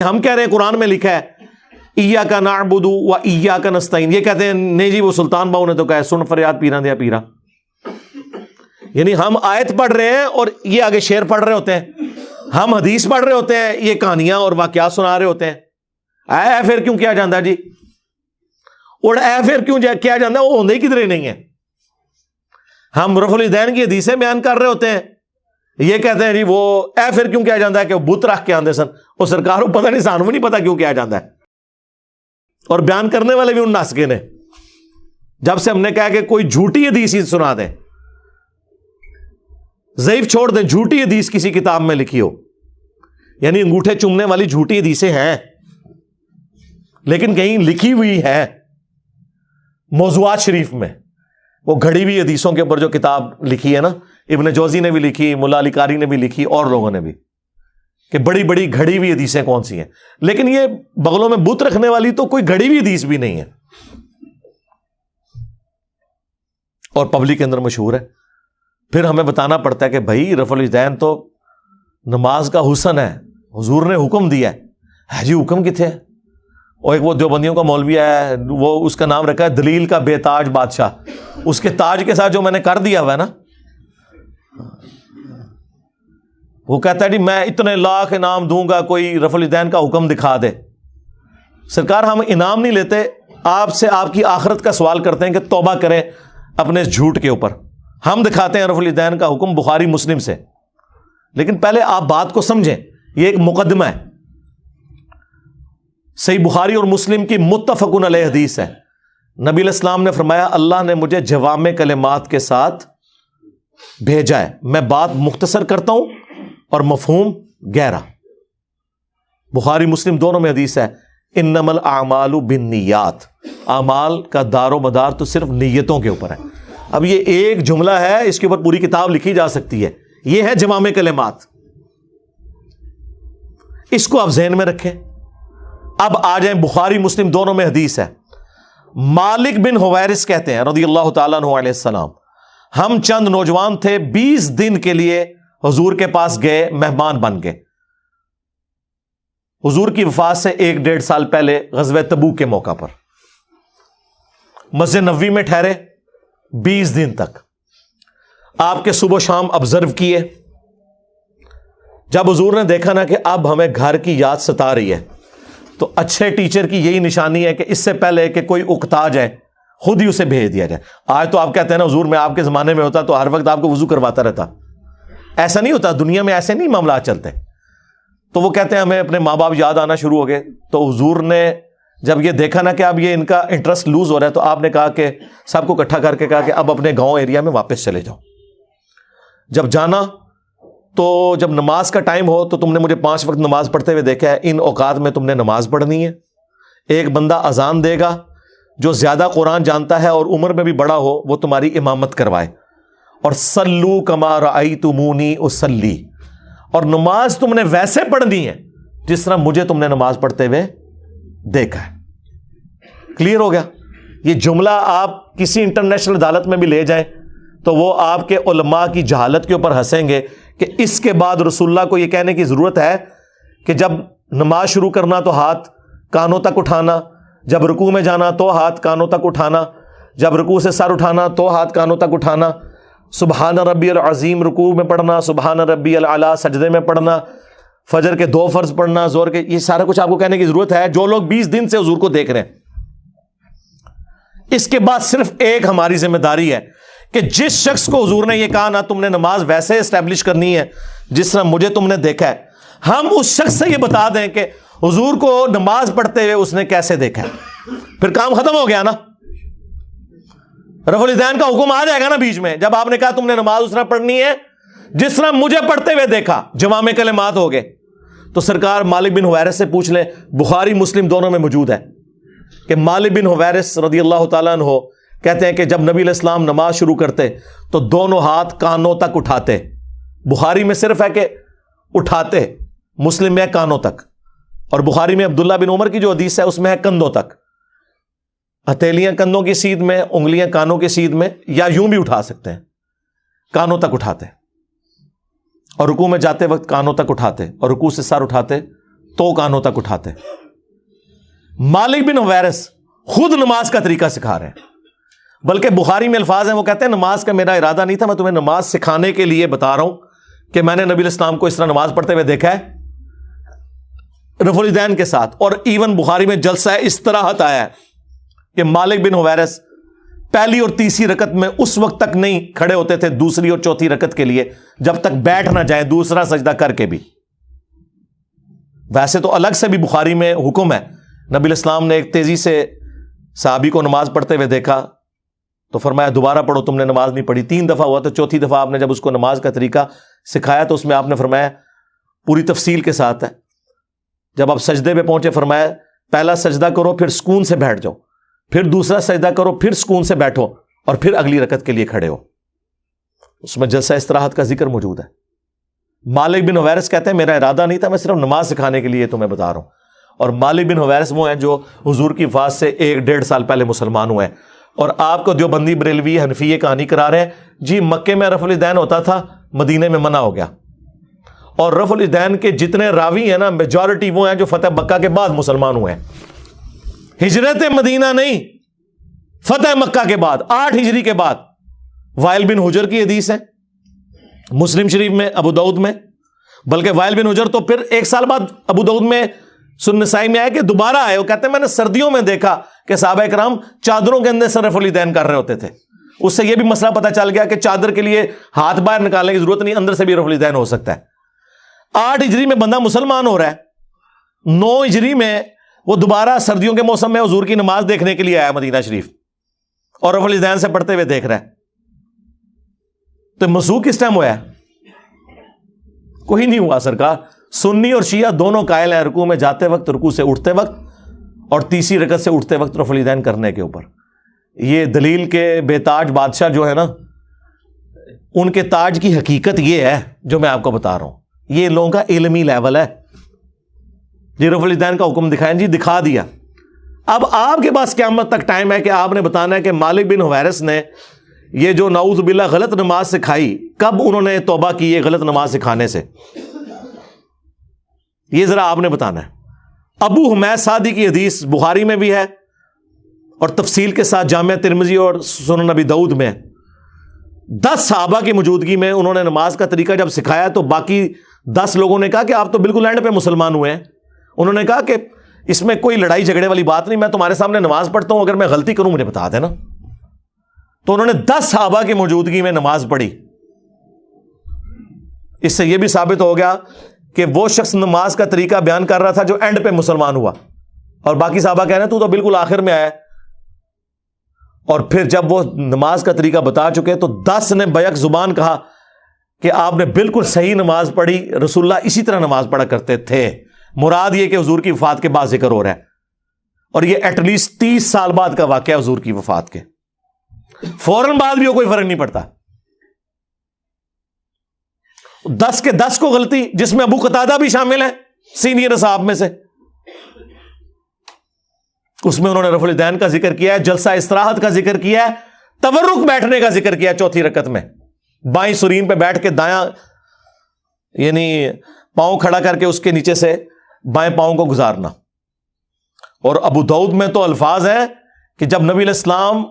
ہم کہہ رہے ہیں قرآن میں لکھا ہے ایاک نعبد و ایاک نستعین، یہ کہتے ہیں نہیں جی وہ سلطان باؤ نے تو کہا ہے سن فریاد پیرا دیا پیرا. یعنی ہم آیت پڑھ رہے ہیں اور یہ آگے شعر پڑھ رہے ہوتے ہیں، ہم حدیث پڑھ رہے ہوتے ہیں، یہ کہانیاں اور واقعات سنا رہے ہوتے ہیں. اے پھر کیوں کیا جاندہ جی، اور اے پھر کیوں کیا جاندہ، وہ ہوندے ہی کدھر ہی نہیں ہے. ہم رفع الیدین کی حدیثیں بیان کر رہے ہوتے ہیں، یہ کہتے ہیں جی وہ اے پھر کیوں کیا جاندہ ہے کہ وہ بت رکھ کے آندے سن، وہ سرکار کو پتہ نہیں، سانوں نہیں پتہ کیوں کیا جاندہ ہے. اور بیان کرنے والے بھی ان ناسکے نے. جب سے ہم نے کہا کہ کوئی جھوٹی حدیث ہی سنا دیں، ضعیف چھوڑ دیں، جھوٹی حدیث کسی کتاب میں لکھی ہو، یعنی انگوٹھے چومنے والی جھوٹی حدیثیں ہیں لیکن کہیں لکھی ہوئی ہے موضوعات شریف میں. وہ گھڑی ہوئی حدیثوں کے اوپر جو کتاب لکھی ہے نا، ابن جوزی نے بھی لکھی، ملا علی قاری نے بھی لکھی، اور لوگوں نے بھی، کہ بڑی بڑی گھڑی ہوئی حدیثیں کون سی ہیں. لیکن یہ بغلوں میں بت رکھنے والی تو کوئی گھڑی ہوئی حدیث بھی نہیں ہے، اور پبلک کے اندر مشہور ہے. پھر ہمیں بتانا پڑتا ہے کہ بھائی رفع الیدین تو نماز کا حسن ہے، حضور نے حکم دیا ہے جی حکم کتنے ہے. اور ایک وہ دیوبندیوں کا مولوی ہے، وہ اس کا نام رکھا ہے دلیل کا بے تاج بادشاہ. اس کے تاج کے ساتھ جو میں نے کر دیا ہوا ہے نا، وہ کہتا ہے جی میں اتنے لاکھ انعام دوں گا کوئی رفع الیدین کا حکم دکھا دے. سرکار ہم انعام نہیں لیتے، آپ سے آپ کی آخرت کا سوال کرتے ہیں کہ توبہ کریں اپنے اس جھوٹ کے اوپر. ہم دکھاتے ہیں رفع الیدین کا حکم بخاری مسلم سے، لیکن پہلے آپ بات کو سمجھیں، یہ ایک مقدمہ ہے. صحیح بخاری اور مسلم کی متفقن علیہ حدیث ہے. نبی علیہ السلام نے فرمایا اللہ نے مجھے جوامع کلمات کے ساتھ بھیجا ہے، میں بات مختصر کرتا ہوں اور مفہوم گہرا. بخاری مسلم دونوں میں حدیث ہے انما الاعمال بالنیات، اعمال کا دار و مدار تو صرف نیتوں کے اوپر ہے. اب یہ ایک جملہ ہے، اس کے اوپر پوری کتاب لکھی جا سکتی ہے. یہ ہے جوامع کلمات، اس کو آپ ذہن میں رکھیں. اب آ جائیں بخاری مسلم دونوں میں حدیث ہے. مالک بن حویرث کہتے ہیں رضی اللہ تعالیٰ عنہ علیہ السلام، ہم چند نوجوان تھے، 20 دن کے لیے حضور کے پاس گئے، مہمان بن گئے. حضور کی وفات سے 1-1.5 سال پہلے غزوہ تبوک کے موقع پر مسجد نبوی میں ٹھہرے 20 دن تک. آپ کے صبح و شام آبزرو کیے. جب حضور نے دیکھا نا کہ اب ہمیں گھر کی یاد ستا رہی ہے، تو اچھے ٹیچر کی یہی نشانی ہے کہ اس سے پہلے کہ کوئی اکتا جائے خود ہی اسے بھیج دیا جائے. آج تو آپ کہتے ہیں نا حضور میں آپ کے زمانے میں ہوتا تو ہر وقت آپ کو وضو کرواتا رہتا. ایسا نہیں ہوتا، دنیا میں ایسے نہیں معاملات چلتے. تو وہ کہتے ہیں ہمیں اپنے ماں باپ یاد آنا شروع ہو گئے. تو حضور نے جب یہ دیکھا نا کہ اب یہ ان کا انٹرسٹ لوز ہو رہا ہے، تو آپ نے کہا کہ سب کو اکٹھا کر کے کہا کہ اب اپنے گاؤں ایریا میں واپس چلے جاؤ. جب جانا تو جب نماز کا ٹائم ہو تو تم نے مجھے 5 وقت نماز پڑھتے ہوئے دیکھا ہے، ان اوقات میں تم نے نماز پڑھنی ہے. ایک بندہ اذان دے گا جو زیادہ قرآن جانتا ہے اور عمر میں بھی بڑا ہو، وہ تمہاری امامت کروائے. اور صلو کما رأیتمونی اصلی، اور نماز تم نے ویسے پڑھنی ہے جس طرح مجھے تم نے نماز پڑھتے ہوئے دیکھا ہے. کلیئر ہو گیا؟ یہ جملہ آپ کسی انٹرنیشنل عدالت میں بھی لے جائیں تو وہ آپ کے علماء کی جہالت کے اوپر ہنسیں گے کہ اس کے بعد رسول اللہ کو یہ کہنے کی ضرورت ہے کہ جب نماز شروع کرنا تو ہاتھ کانوں تک اٹھانا، جب رکوع میں جانا تو ہاتھ کانوں تک اٹھانا، جب رکوع سے سر اٹھانا تو ہاتھ کانوں تک اٹھانا، سبحان ربی العظیم رکوع میں پڑھنا، سبحان ربی العلیٰ سجدے میں پڑھنا، فجر کے 2 فرض پڑھنا، زور کے، یہ سارا کچھ آپ کو کہنے کی ضرورت ہے جو لوگ 20 دن سے حضور کو دیکھ رہے ہیں. اس کے بعد صرف ایک ہماری ذمہ داری ہے کہ جس شخص کو حضور نے یہ کہا نا تم نے نماز ویسے اسٹیبلش کرنی ہے جس طرح مجھے تم نے دیکھا ہے، ہم اس شخص سے یہ بتا دیں کہ حضور کو نماز پڑھتے ہوئے اس نے کیسے دیکھا ہے. پھر کام ختم ہو گیا نا. رفع الیدین کا حکم آ جائے گا نا بیچ میں، جب آپ نے کہا تم نے نماز اس طرح پڑھنی ہے جس طرح مجھے پڑھتے ہوئے دیکھا، جوامع کلمات ہو گئے. تو سرکار مالک بن حویرث سے پوچھ لیں، بخاری مسلم دونوں میں موجود ہے کہ مالک بن حویرث رضی اللہ تعالیٰ عنہ کہتے ہیں کہ جب نبی علیہ السلام نماز شروع کرتے تو دونوں ہاتھ کانوں تک اٹھاتے. بخاری میں صرف ہے کہ اٹھاتے، مسلم میں ہے کانوں تک، اور بخاری میں عبداللہ بن عمر کی جو حدیث ہے اس میں ہے کندھوں تک. ہتھیلیاں کندھوں کی سیدھ میں، انگلیاں کانوں کی سیدھ میں، یا یوں بھی اٹھا سکتے ہیں، کانوں تک اٹھاتے. اور رکوع میں جاتے وقت کانوں تک اٹھاتے، اور رکوع سے سر اٹھاتے تو کانوں تک اٹھاتے. مالک بن حویرث خود نماز کا طریقہ سکھا رہے ہیں, بلکہ بخاری میں الفاظ ہیں, وہ کہتے ہیں نماز کا میرا ارادہ نہیں تھا, میں تمہیں نماز سکھانے کے لیے بتا رہا ہوں کہ میں نے نبی علیہ السلام کو اس طرح نماز پڑھتے ہوئے دیکھا ہے رفع الیدین کے ساتھ. اور ایون بخاری میں جلسہ استراحت آیا ہے کہ مالک بن حویرث پہلی اور تیسری رکعت میں اس وقت تک نہیں کھڑے ہوتے تھے دوسری اور چوتھی رکعت کے لیے جب تک بیٹھ نہ جائیں دوسرا سجدہ کر کے بھی. ویسے تو الگ سے بھی بخاری میں حکم ہے, نبی علیہ السلام نے ایک تیزی سے صحابی کو نماز پڑھتے ہوئے دیکھا تو فرمایا دوبارہ پڑھو, تم نے نماز نہیں پڑھی. 3 دفعہ ہوا تو چوتھی دفعہ آپ نے جب اس کو نماز کا طریقہ سکھایا تو اس میں آپ نے فرمایا پوری تفصیل کے ساتھ ہے, جب آپ سجدے پہ پہنچے فرمایا پہلا سجدہ کرو پھر سکون سے بیٹھ جاؤ, پھر دوسرا سجدہ کرو پھر سکون سے بیٹھو اور پھر اگلی رکعت کے لیے کھڑے ہو. اس میں جلسہ استراحت کا ذکر موجود ہے. مالک بن حویرث کہتے ہیں میرا ارادہ نہیں تھا, میں صرف نماز سکھانے کے لیے تمہیں بتا رہا ہوں. اور مالک بن حویرث وہ ہیں جو حضور کی وفات سے 1-1.5 سال پہلے مسلمان ہوئے ہیں, اور آپ کو دیوبندی بریلوی حنفی یہ کہانی کرا رہے ہیں جی مکے میں رفع الیدین ہوتا تھا, مدینے میں منع ہو گیا. اور رفع الیدین کے جتنے راوی ہیں نا میجورٹی وہ ہیں جو فتح مکہ کے بعد مسلمان ہوئے ہیں, ہجرت مدینہ نہیں, فتح مکہ کے بعد 8 ہجری کے بعد. وائل بن حجر کی حدیث ہے مسلم شریف میں, ابو داؤد میں, بلکہ وائل بن حجر تو پھر 1 سال بعد ابو داؤد میں سنن نسائی میں آئے کہ دوبارہ آئے, وہ کہتے ہیں میں نے سردیوں میں دیکھا کہ صحابہ کرام چادروں کے اندر سے رفع الیدین کر رہے ہوتے تھے. اس سے یہ بھی مسئلہ پتہ چل گیا کہ چادر کے لیے ہاتھ باہر نکالنے کی ضرورت نہیں, اندر سے بھی رفع الیدین ہو سکتا ہے. 8 ہجری میں بندہ مسلمان ہو رہا ہے, 9 ہجری میں وہ دوبارہ سردیوں کے موسم میں حضور کی نماز دیکھنے کے لیے آیا مدینہ شریف اور رفع الیدین سے پڑھتے ہوئے دیکھ رہا ہے. تو مسوخ کس ٹائم ہوا ہے؟ کوئی نہیں ہوا سرکار. سنی اور شیعہ دونوں قائل ہیں رکوع میں جاتے وقت, رکوع سے اٹھتے وقت اور تیسری رکعت سے اٹھتے وقت رفع الیدین کرنے کے اوپر. یہ دلیل کے بے تاج بادشاہ جو ہے نا, ان کے تاج کی حقیقت یہ ہے جو میں آپ کو بتا رہا ہوں. یہ لوگوں کا علمی لیول ہے. جی رفع الیدین کا حکم دکھائیں, جی دکھا دیا. اب آپ کے پاس قیامت تک ٹائم ہے کہ آپ نے بتانا ہے کہ مالک بن حویرث نے یہ جو نعوذ باللہ غلط نماز سکھائی, کب انہوں نے توبہ کی یہ غلط نماز سکھانے سے, یہ ذرا آپ نے بتانا ہے. ابو حمید سعدی کی حدیث بخاری میں بھی ہے اور تفصیل کے ساتھ جامعہ ترمذی اور سنن نبی داؤد میں. 10 صحابہ کی موجودگی میں انہوں نے نماز کا طریقہ جب سکھایا تو باقی 10 لوگوں نے کہا کہ آپ تو بالکل اینڈ پہ مسلمان ہوئے ہیں. انہوں نے کہا کہ اس میں کوئی لڑائی جھگڑے والی بات نہیں, میں تمہارے سامنے نماز پڑھتا ہوں, اگر میں غلطی کروں مجھے بتا دینا. تو انہوں نے 10 صحابہ کی موجودگی میں نماز پڑھی. اس سے یہ بھی ثابت ہو گیا کہ وہ شخص نماز کا طریقہ بیان کر رہا تھا جو اینڈ پہ مسلمان ہوا, اور باقی صحابہ کہہ رہے ہیں تو بالکل آخر میں آیا. اور پھر جب وہ نماز کا طریقہ بتا چکے تو 10 نے بیک زبان کہا کہ آپ نے بالکل صحیح نماز پڑھی, رسول اللہ اسی طرح نماز پڑھا کرتے تھے. مراد یہ کہ حضور کی وفات کے بعد ذکر ہو رہا ہے, اور یہ ایٹ لیسٹ 30 سال بعد کا واقعہ حضور کی وفات کے. فوراً بعد بھی کوئی فرق نہیں پڑتا. 10 کے 10 کو غلطی, جس میں ابو قتادہ بھی شامل ہے سینئر اصحاب میں سے, اس میں انہوں نے رفع الیدین کا ذکر کیا ہے, جلسہ استراحت کا ذکر کیا ہے, تورک بیٹھنے کا ذکر کیا ہے. چوتھی رکعت میں بائیں سرین پہ بیٹھ کے دایاں یعنی پاؤں کھڑا کر کے اس کے نیچے سے بائیں پاؤں کو گزارنا. اور ابو داؤد میں تو الفاظ ہیں کہ جب نبی علیہ السلام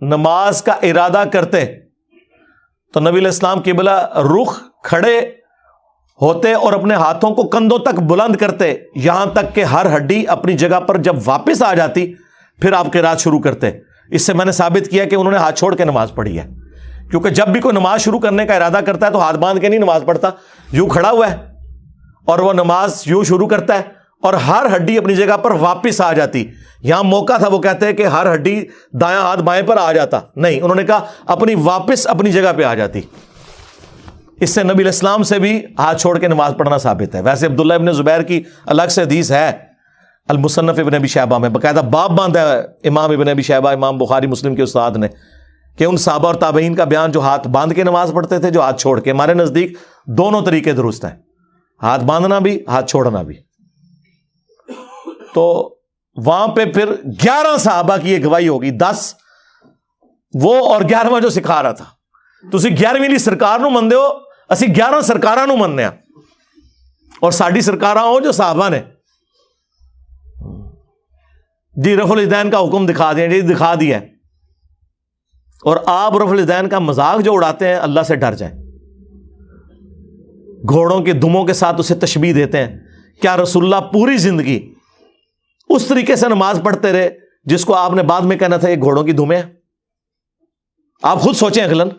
نماز کا ارادہ کرتے تو نبی علیہ السلام قبلہ رخ کھڑے ہوتے اور اپنے ہاتھوں کو کندھوں تک بلند کرتے, یہاں تک کہ ہر ہڈی اپنی جگہ پر جب واپس آ جاتی پھر آپ قرات شروع کرتے. اس سے میں نے ثابت کیا کہ انہوں نے ہاتھ چھوڑ کے نماز پڑھی ہے, کیونکہ جب بھی کوئی نماز شروع کرنے کا ارادہ کرتا ہے تو ہاتھ باندھ کے نہیں نماز پڑھتا, یوں کھڑا ہوا ہے اور وہ نماز یوں شروع کرتا ہے اور ہر ہڈی اپنی جگہ پر واپس آ جاتی. یہاں موقع تھا وہ کہتے ہیں کہ ہر ہڈی دایاں ہاتھ بائیں پر آ جاتا, نہیں, انہوں نے کہا اپنی واپس اپنی جگہ پہ آ جاتی. اس سے نبی علیہ السلام سے بھی ہاتھ چھوڑ کے نماز پڑھنا ثابت ہے. ویسے عبداللہ ابن زبیر کی الگ سے حدیث ہے المصنف ابن ابی شیبہ میں, باقاعدہ باب باندھا ہے امام ابن ابی شیبہ, امام بخاری مسلم کے استاد نے, کہ ان صحابہ اور تابعین کا بیان جو ہاتھ باندھ کے نماز پڑھتے تھے, جو ہاتھ چھوڑ کے. ہمارے نزدیک دونوں طریقے درست ہیں, ہاتھ باندھنا بھی ہاتھ چھوڑنا بھی. تو وہاں پہ پھر 11 صحابہ کی یہ گواہی ہوگی, 10 وہ اور 11واں جو سکھا رہا تھا. تسی 11ویں لی سرکار نو مندے ہو, اسی 11 سرکاراں نو مننے ہیں, اور ساڈی سرکاراں ہو جو صحابہ نے. جی رفع الیدین کا حکم دکھا دیا، جی دکھا دیا ہے، اور آپ رفع الیدین کا مذاق جو اڑاتے ہیں، اللہ سے ڈر جائیں۔ گھوڑوں کے دموں کے ساتھ اسے تشبیہ دیتے ہیں۔ کیا رسول اللہ پوری زندگی اس طریقے سے نماز پڑھتے رہے جس کو آپ نے بعد میں کہنا تھا یہ گھوڑوں کی دمیں ہیں؟ آپ خود سوچیں عقلاً،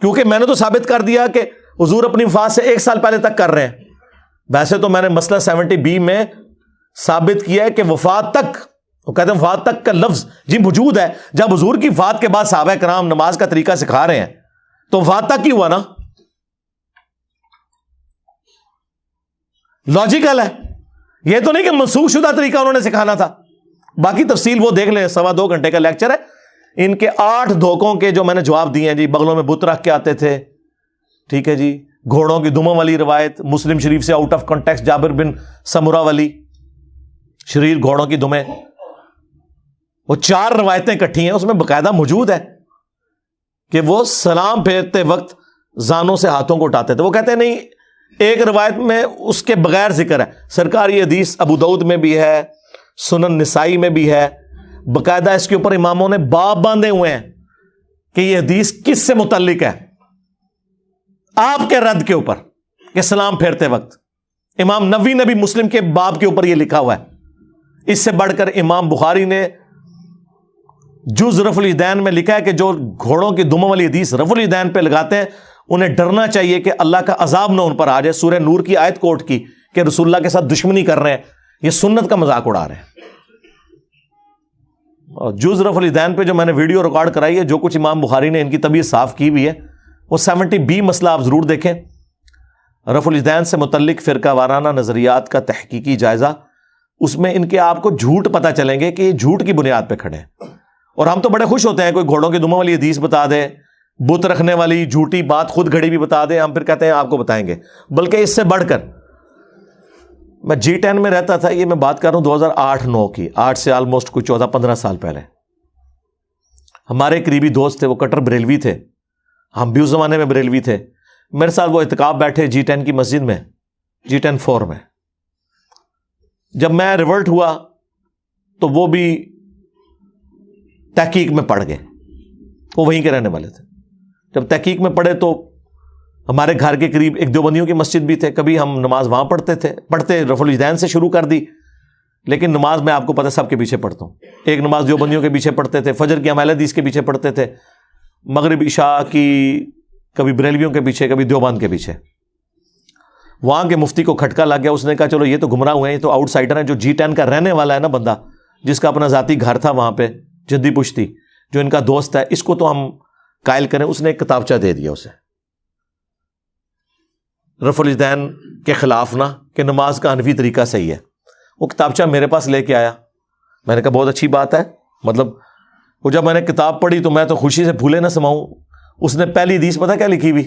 کیونکہ میں نے تو ثابت کر دیا کہ حضور اپنی وفات سے 1 سال پہلے تک کر رہے ہیں۔ ویسے تو میں نے مسئلہ 70B میں ثابت کیا ہے کہ وفات تک، وہ کہتے ہیں وفات تک کا لفظ جی موجود ہے۔ جب حضور کی وفات کے بعد صحابہ کرام نماز کا طریقہ سکھا رہے ہیں تو وفات تک ہی ہوا نا، لاجیکل ہے۔ یہ تو نہیں کہ منسوخ شدہ طریقہ انہوں نے سکھانا تھا۔ باقی تفصیل وہ دیکھ لیں، 2.25 گھنٹے کا لیکچر ہے۔ ان کے 8 دھوکوں کے جو میں نے جواب دیے ہیں جی، بغلوں میں بت رکھ کے آتے تھے، ٹھیک ہے جی، گھوڑوں کی دموں والی روایت مسلم شریف سے آؤٹ آف کانٹیکسٹ، جابر بن سمرہ والی شریر گھوڑوں کی دمیں، وہ 4 روایتیں اکٹھی ہیں، اس میں باقاعدہ موجود ہے کہ وہ سلام پھیرتے وقت زانوں سے ہاتھوں کو اٹھاتے تھے۔ وہ کہتے ہیں نہیں، ایک روایت میں اس کے بغیر ذکر ہے۔ سرکار یہ حدیث ابو داؤد میں بھی ہے، سنن نسائی میں بھی ہے، باقاعدہ اس کے اوپر اماموں نے باب باندھے ہوئے ہیں کہ یہ حدیث کس سے متعلق ہے، آپ کے رد کے اوپر کہ سلام پھیرتے وقت۔ امام نووی نے بھی مسلم کے باب کے اوپر یہ لکھا ہوا ہے۔ اس سے بڑھ کر امام بخاری نے جز رفع الیدین میں لکھا ہے کہ جو گھوڑوں کی دموں والی حدیث رفع الیدین پہ لگاتے ہیں انہیں ڈرنا چاہیے کہ اللہ کا عذاب نہ ان پر آ جائے۔ سورہ نور کی آیت کوٹ کی کہ رسول اللہ کے ساتھ دشمنی کر رہے ہیں، یہ سنت کا مذاق اڑا رہے ہیں۔ اور جز رفع الیدین پہ جو میں نے ویڈیو ریکارڈ کرائی ہے، جو کچھ امام بخاری نے ان کی طبیعت صاف کی ہوئی ہے، وہ 70B مسئلہ آپ ضرور دیکھیں۔ رفع الیدین سے متعلق فرقہ وارانہ نظریات کا تحقیقی جائزہ، اس میں ان کے آپ کو جھوٹ پتہ چلیں گے کہ یہ جھوٹ کی بنیاد پہ کھڑے ہیں۔ اور ہم تو بڑے خوش ہوتے ہیں کوئی گھوڑوں کی دموں والی حدیث بتا دے، بت رکھنے والی جھوٹی بات خود گھڑی بھی بتا دے، ہم پھر کہتے ہیں آپ کو بتائیں گے۔ بلکہ اس سے بڑھ کر میں G10 میں رہتا تھا، یہ میں بات کر رہا ہوں 2008-9 کی، 8 سے آلموسٹ کوئی 14-15 سال پہلے۔ ہمارے قریبی دوست تھے، وہ کٹر بریلوی تھے، ہم بھی اس زمانے میں بریلوی تھے۔ میرے ساتھ وہ اعتکاف بیٹھے G10 کی مسجد میں، G10-4 میں۔ جب میں ریورٹ ہوا تو وہ بھی تحقیق میں پڑ گئے، وہ وہیں کے رہنے والے تھے۔ جب تحقیق میں پڑھے تو ہمارے گھر کے قریب ایک دیوبندیوں کی مسجد بھی تھے، کبھی ہم نماز وہاں پڑھتے رفع الیدین سے شروع کر دی۔ لیکن نماز میں آپ کو پتہ سب کے پیچھے پڑھتا ہوں، ایک نماز دیوبندیوں کے پیچھے پڑھتے تھے، فجر کی اہل حدیث کے پیچھے پڑھتے تھے، مغرب عشاء کی کبھی بریلویوں کے پیچھے، کبھی دیوبند کے پیچھے۔ وہاں کے مفتی کو کھٹکا لگ گیا، اس نے کہا چلو یہ تو گمراہ ہوئے ہیں، یہ تو آؤٹ سائڈر ہیں۔ جو G10 کا رہنے والا ہے نا بندہ، جس کا اپنا ذاتی گھر تھا وہاں پہ جدی پشتی، جو ان کا دوست ہے، اس کو تو ہم قائل کریں۔ اس نے ایک کتابچہ دے دیا اسے، رفع الیدین کے خلاف نہ، کہ نماز کا حنفی طریقہ صحیح ہے۔ وہ کتابچہ میرے پاس لے کے آیا، میں نے کہا بہت اچھی بات ہے، مطلب وہ جب میں نے کتاب پڑھی تو میں تو خوشی سے پھولے نہ سماؤں۔ اس نے پہلی حدیث پتہ کیا لکھی ہوئی؟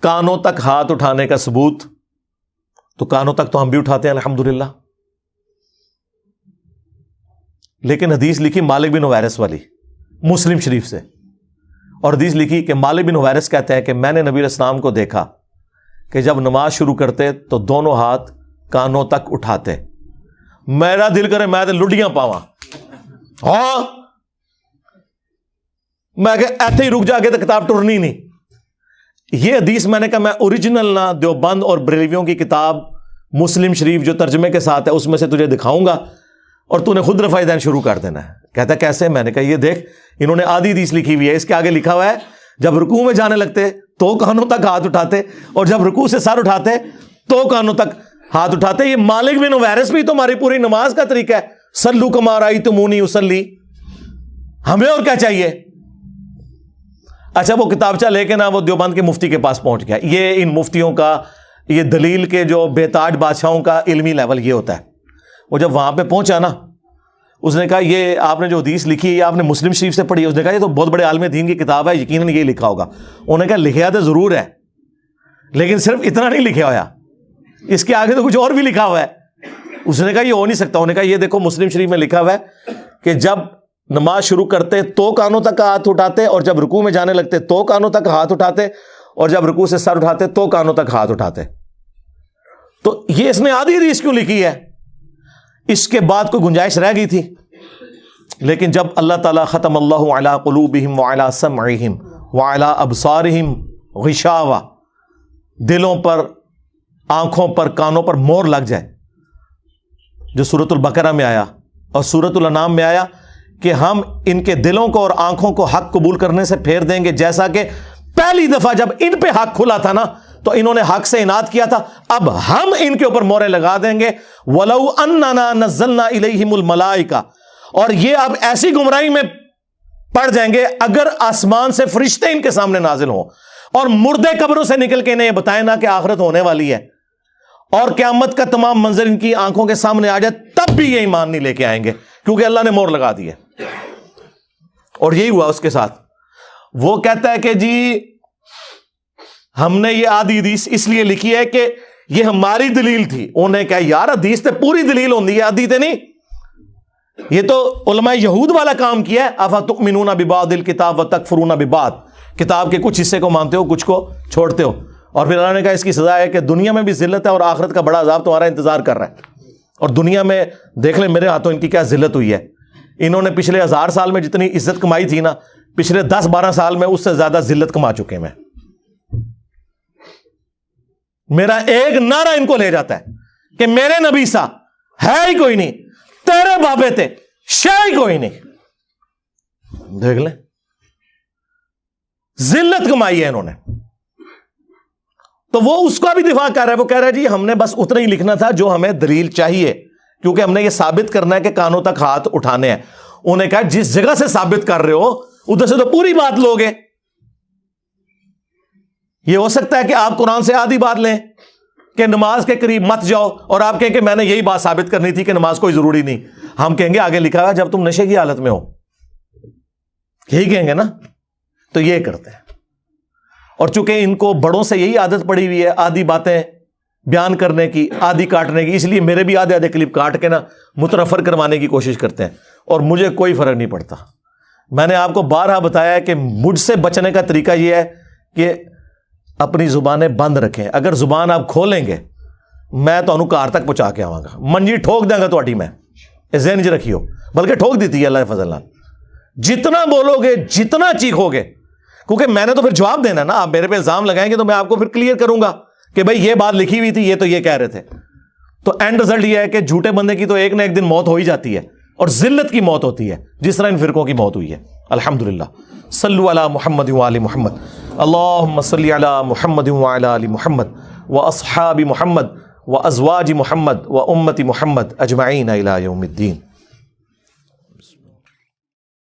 کانوں تک ہاتھ اٹھانے کا ثبوت، تو کانوں تک تو ہم بھی اٹھاتے ہیں الحمدللہ، لیکن حدیث لکھی مالک بن حویرث والی مسلم شریف سے، اور حدیث لکھی کہ مالک بن حویرث کہتے ہیں کہ میں نے نبی علیہ السلام کو دیکھا کہ جب نماز شروع کرتے تو دونوں ہاتھ کانوں تک اٹھاتے۔ میرا دل کرے میں تو لڈیاں پاواں، ہاں میں کہ ایتھے ہی رک جا کے تو کتاب ٹرنی نہیں۔ یہ حدیث میں نے کہا میں اوریجنل نہ دیوبند اور بریلویوں کی کتاب مسلم شریف جو ترجمے کے ساتھ ہے اس میں سے تجھے دکھاؤں گا، اور تو نے خود رفع الیدین شروع کر دینا ہے۔ کہتا کیسے؟ میں نے کہا یہ دیکھ، انہوں نے آدھی حدیث لکھی ہوئی ہے، اس کے آگے لکھا ہوا ہے جب رکوع میں جانے لگتے تو کانوں تک ہاتھ اٹھاتے، اور جب رکوع سے سر اٹھاتے تو کانوں تک ہاتھ اٹھاتے۔ یہ مالک بن حویرث بھی تمہاری پوری نماز کا طریقہ ہے، صلو کما رأیتمونی اصلی، ہمیں اور کیا چاہیے؟ اچھا وہ کتابچہ لے کے نا وہ دیوبند کے مفتی کے پاس پہنچ گیا۔ یہ ان مفتیوں کا، یہ دلیل کے جو بے تاج بادشاہوں کا علمی لیول یہ ہوتا ہے۔ وہ جب وہاں پہ پہنچا نا، اس نے کہا یہ آپ نے جو حدیث لکھی ہے یہ آپ نے مسلم شریف سے پڑھی ہے؟ اس نے کہا یہ تو بہت بڑے عالم دین کی کتاب ہے، یقیناً یہ لکھا ہوگا۔ انہوں نے کہا لکھا تو ضرور ہے، لیکن صرف اتنا نہیں لکھا ہوا، اس کے آگے تو کچھ اور بھی لکھا ہوا ہے۔ اس نے کہا یہ ہو نہیں سکتا۔ انہوں نے کہا یہ دیکھو مسلم شریف میں لکھا ہوا ہے کہ جب نماز شروع کرتے تو کانوں تک ہاتھ اٹھاتے، اور جب رکوع میں جانے لگتے تو کانوں تک ہاتھ اٹھاتے، اور جب رکوع سے سر اٹھاتے تو کانوں تک ہاتھ اٹھاتے۔ تو یہ اس نے آدھی حدیث کیوں لکھی ہے؟ اس کے بعد کوئی گنجائش رہ گئی تھی؟ لیکن جب اللہ تعالیٰ ختم اللہ علی قلوبہم وعلی سمعہم وعلی ابصارہم غشاوہ، دلوں پر، آنکھوں پر، کانوں پر مور لگ جائے، جو سورۃ البقرہ میں آیا اور سورۃ الانعام میں آیا کہ ہم ان کے دلوں کو اور آنکھوں کو حق قبول کرنے سے پھیر دیں گے، جیسا کہ پہلی دفعہ جب ان پہ حق کھلا تھا نا تو انہوں نے حق سے اناد کیا تھا، اب ہم ان کے اوپر مورے لگا دیں گے۔ وَلَوْ أَنَّنَا نَزَّلْنَا إِلَيْهِمُ الْمَلَائِكَةَ، اور یہ اب ایسی گمراہی میں پڑ جائیں گے اگر آسمان سے فرشتے ان کے سامنے نازل ہوں اور مردے قبروں سے نکل کے انہیں یہ بتائیں نا کہ آخرت ہونے والی ہے اور قیامت کا تمام منظر ان کی آنکھوں کے سامنے آ جائے، تب بھی یہ ایمان نہیں لے کے آئیں گے، کیونکہ اللہ نے مور لگا دی ہے۔ اور یہی ہوا اس کے ساتھ۔ وہ کہتا ہے کہ جی ہم نے یہ آدھی حدیث اس لیے لکھی ہے کہ یہ ہماری دلیل تھی۔ انہوں نے کہا یار حدیث تے پوری دلیل ہوندی ہے، آدھی تے نہیں، یہ تو علماء یہود والا کام کیا ہے۔ افتؤمنون ببعض الکتاب وتکفرون ببعض، کتاب کے کچھ حصے کو مانتے ہو، کچھ کو چھوڑتے ہو، اور پھر اللہ نے کہا اس کی سزا ہے کہ دنیا میں بھی ذلت ہے اور آخرت کا بڑا عذاب تمہارا انتظار کر رہا ہے۔ اور دنیا میں دیکھ لیں میرے ہاتھوں ان کی کیا ذلت ہوئی ہے۔ انہوں نے پچھلے 1000 سال میں جتنی عزت کمائی تھی نا، پچھلے 10-12 سال میں اس سے زیادہ ذلت کما چکے میں۔ میرا ایک نعرہ ان کو لے جاتا ہے کہ میرے نبی سا ہے ہی کوئی نہیں، تیرے بابے تھے شے ہی کوئی نہیں۔ دیکھ لیں ذلت کمائی ہے انہوں نے۔ تو وہ اس کا بھی دفاع کر رہا ہے، وہ کہہ رہا ہے جی ہم نے بس اتنا ہی لکھنا تھا جو ہمیں دلیل چاہیے، کیونکہ ہم نے یہ ثابت کرنا ہے کہ کانوں تک ہاتھ اٹھانے ہیں۔ انہوں نے کہا جس جگہ سے ثابت کر رہے ہو ادھر سے تو پوری بات لوگے۔ یہ ہو سکتا ہے کہ آپ قرآن سے آدھی بات لیں کہ نماز کے قریب مت جاؤ، اور آپ کہیں کہ میں نے یہی بات ثابت کرنی تھی کہ نماز کوئی ضروری نہیں۔ ہم کہیں گے آگے لکھا ہے جب تم نشے کی حالت میں ہو، یہی کہیں گے نا۔ تو یہ کرتے ہیں، اور چونکہ ان کو بڑوں سے یہی عادت پڑی ہوئی ہے آدھی باتیں بیان کرنے کی، آدھی کاٹنے کی، اس لیے میرے بھی آدھے کلپ کاٹ کے نا متنفر کروانے کی کوشش کرتے ہیں، اور مجھے کوئی فرق نہیں پڑتا۔ میں نے آپ کو بارہا بتایا ہے کہ مجھ سے بچنے کا طریقہ یہ ہے کہ اپنی زبانیں بند رکھیں۔ اگر زبان آپ کھولیں گے میں تو کار تک پہنچا کے آواں گا، منجی ٹھوک دیں گا تہاڈی میں، ذہن چ رکھیو، بلکہ ٹھوک دیتی ہے اللہ کے فضل نال۔ جتنا بولو گے، جتنا چیخو گے، کیونکہ میں نے تو پھر جواب دینا نا، آپ میرے پہ الزام لگائیں گے تو میں آپ کو پھر کلیئر کروں گا کہ بھائی یہ بات لکھی ہوئی تھی، یہ تو یہ کہہ رہے تھے۔ تو اینڈ رزلٹ یہ ہے کہ جھوٹے بندے کی تو ایک نہ ایک دن موت ہو ہی جاتی ہے، اور ذلت کی موت ہوتی ہے، جس طرح ان فرقوں کی موت ہوئی ہے۔ الحمدللہ۔ صلو علی محمد وآل محمد، اللہم صلی علی محمد وعلی آل محمد واصحاب محمد وازواج محمد وامت محمد اجمعین الی یوم الدین۔